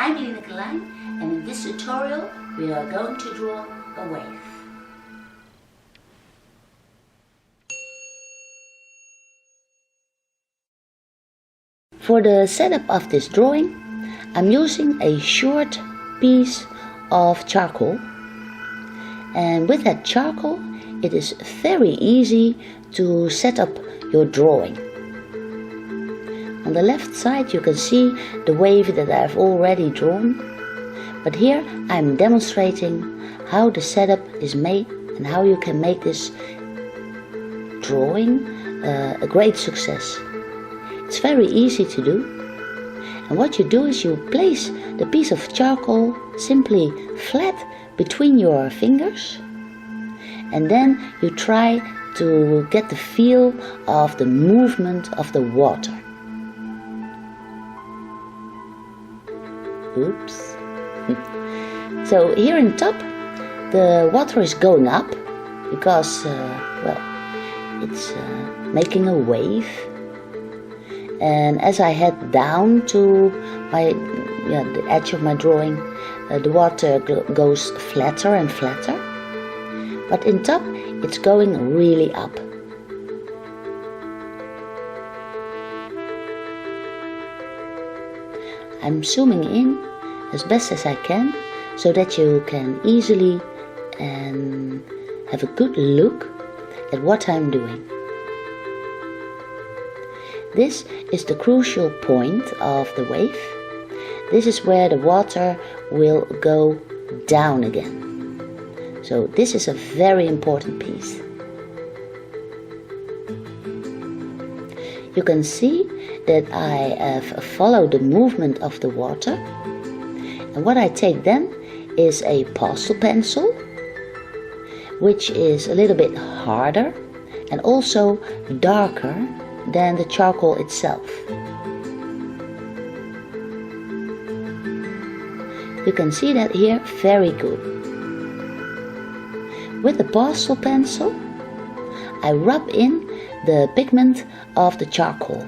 I'm Lineke Lijn, and in this tutorial we are going to draw a wave. For the setup of this drawing, I'm using a short piece of charcoal, and with that charcoal it is very easy to set up your drawing. On the left side you can see the wave that I've already drawn, but here I'm demonstrating how the setup is made and how you can make this drawing a great success. It's very easy to do, and what you do is you place the piece of charcoal simply flat between your fingers, and then you try to get the feel of the movement of the water. Oops. So here in top the water is going up because it's making a wave, and as I head down to the edge of my drawing, the water goes flatter and flatter, but in top it's going really up. I'm zooming in as best as I can so that you can easily and have a good look at what I'm doing. This is the crucial point of the wave. This is where the water will go down again. So this is a very important piece. You can see that I have followed the movement of the water, and what I take then is a pastel pencil, which is a little bit harder and also darker than the charcoal itself. You can see that here very good. With the pastel pencil I rub in the pigment of the charcoal.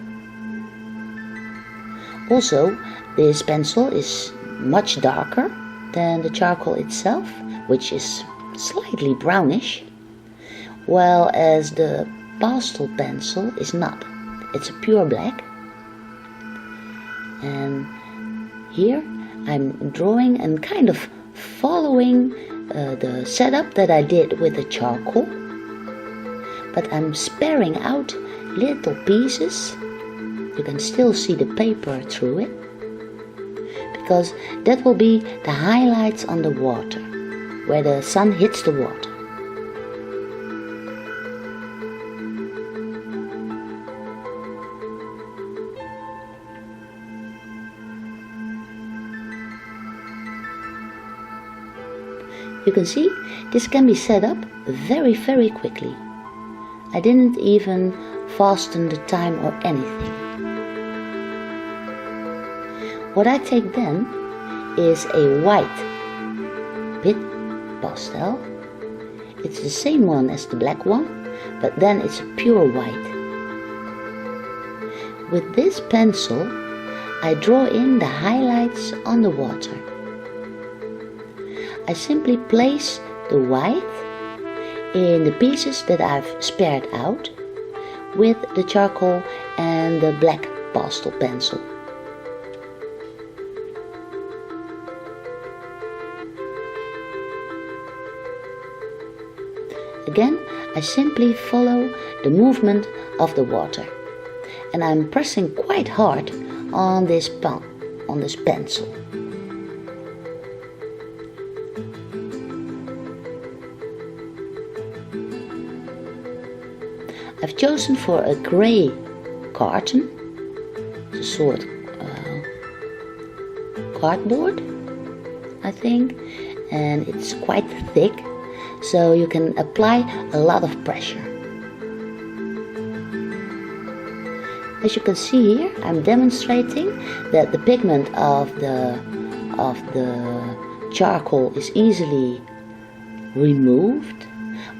Also, this pencil is much darker than the charcoal itself, which is slightly brownish, while as the pastel pencil is not. It's a pure black. And here I'm drawing and kind of following the setup that I did with the charcoal, but I'm sparing out little pieces. You can still see the paper through it, because that will be the highlights on the water, where the sun hits the water. You can see this can be set up very quickly. I didn't even fasten the time or anything. What I take then is a white bit pastel. It's the same one as the black one, but then it's a pure white. With this pencil I draw in the highlights on the water. I simply place the white in the pieces that I've spared out with the charcoal and the black pastel pencil. Again, I simply follow the movement of the water, and I'm pressing quite hard on this pencil. I've chosen for a grey carton, it's a sort cardboard, I think, and it's quite thick, so you can apply a lot of pressure. As you can see here, I'm demonstrating that the pigment of the charcoal is easily removed,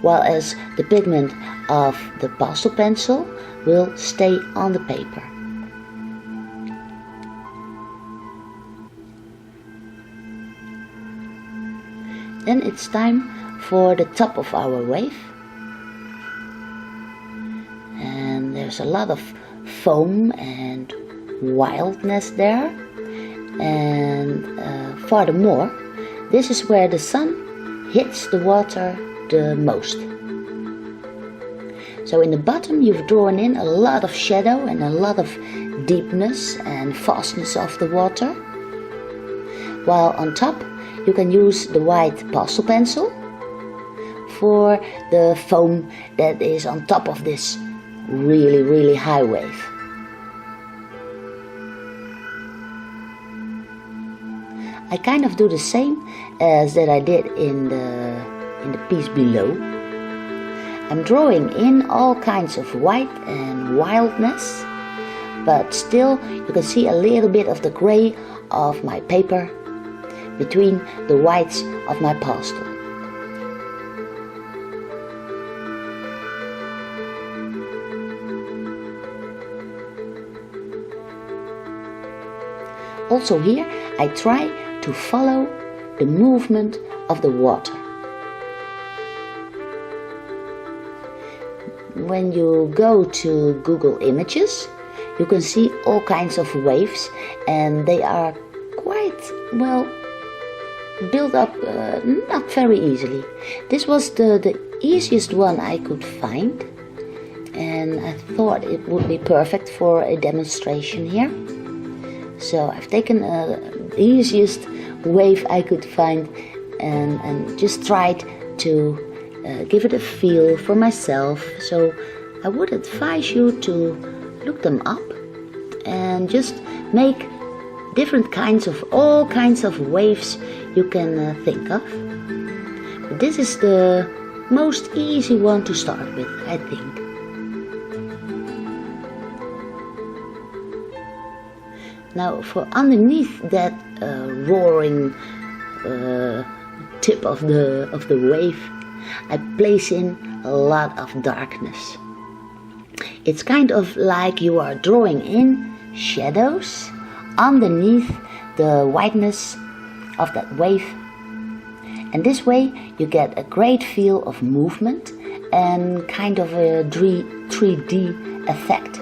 while as the pigment of the pastel pencil will stay on the paper. Then it's time for the top of our wave. And there's a lot of foam and wildness there. And furthermore, this is where the sun hits the water the most. So in the bottom you've drawn in a lot of shadow and a lot of deepness and fastness of the water. While on top you can use the white pastel pencil for the foam that is on top of this really high wave. I kind of do the same as that I did in the piece below. I'm drawing in all kinds of white and wildness, but still you can see a little bit of the gray of my paper between the whites of my pastel. Also here I try to follow the movement of the water. When you go to Google Images, you can see all kinds of waves, and they are quite well built up, not very easily. This was the easiest one I could find, and I thought it would be perfect for a demonstration here. So I've taken the easiest wave I could find and just tried to give it a feel for myself. So I would advise you to look them up and just make different kinds of all kinds of waves you can think of. But this is the most easy one to start with, I think. Now for underneath that roaring tip of the wave, I place in a lot of darkness. It's kind of like you are drawing in shadows underneath the whiteness of that wave. And this way you get a great feel of movement and kind of a 3D effect.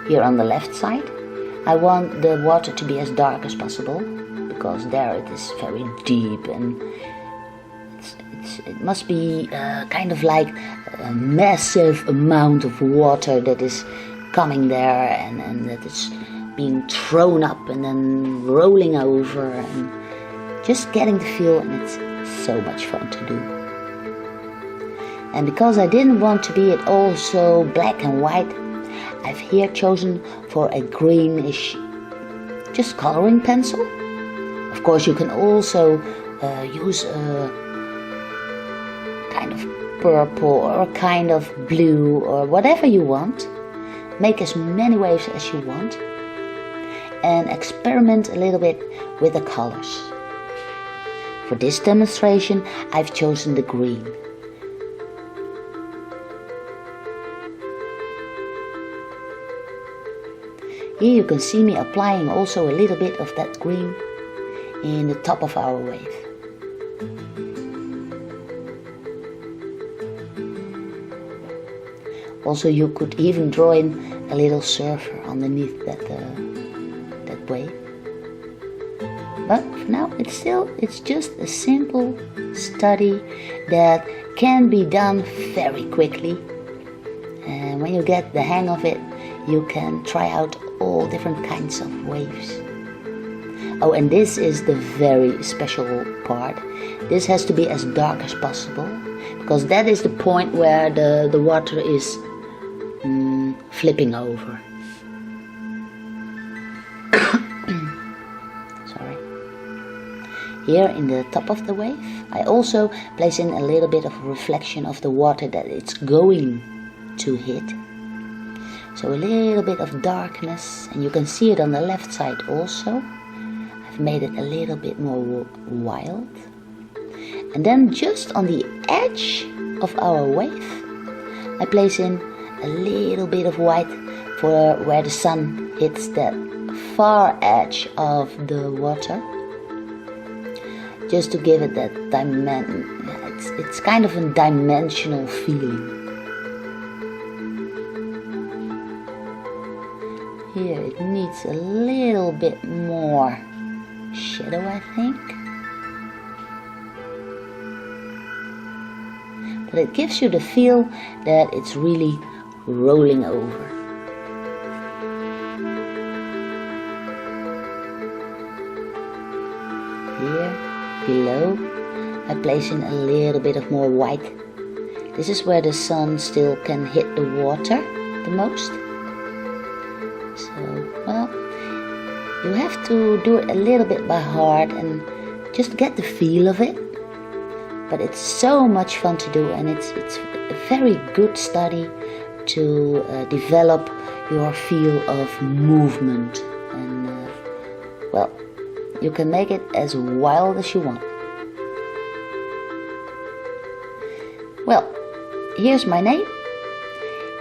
Here on the left side, I want the water to be as dark as possible, because there it is very deep, and it must be kind of like a massive amount of water that is coming there and that is being thrown up and then rolling over, and just getting the feel, and it's so much fun to do. And because I didn't want to be at all so black and white, I've here chosen for a greenish, just coloring pencil. Of course you can also use a kind of purple or a kind of blue or whatever you want. Make as many waves as you want and experiment a little bit with the colors. For this demonstration I've chosen the green. Here you can see me applying also a little bit of that green in the top of our wave. Also you could even draw in a little surfer underneath that wave. But for now it's just a simple study that can be done very quickly. And when you get the hang of it, you can try out all different kinds of waves. Oh, and this is the very special part. This has to be as dark as possible, because that is the point where the water is flipping over. Sorry. Here in the top of the wave, I also place in a little bit of reflection of the water that it's going to hit. So a little bit of darkness, and you can see it on the left side also. I've made it a little bit more wild. And then just on the edge of our wave, I place in a little bit of white for where the sun hits that far edge of the water, just to give it that it's kind of a dimensional feeling. Here it needs a little bit more shadow, I think. But it gives you the feel that it's really rolling over. Here below I place in a little bit of more white. This is where the sun still can hit the water the most. So, well, you have to do it a little bit by heart and just get the feel of it. But it's so much fun to do, and it's a very good study to develop your feel of movement. And well, you can make it as wild as you want. Well, here's my name.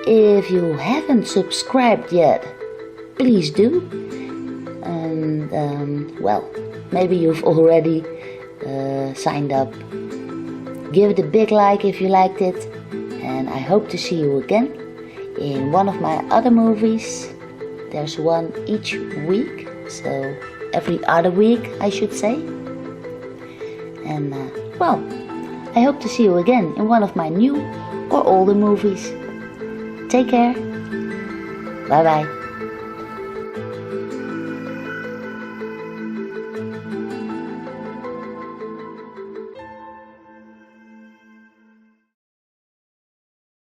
If you haven't subscribed yet, please do. And well, maybe you've already signed up. Give it a big like if you liked it, and I hope to see you again in one of my other movies. There's one each week, so every other week I should say. And well, I hope to see you again in one of my new or older movies. Take care. Bye bye.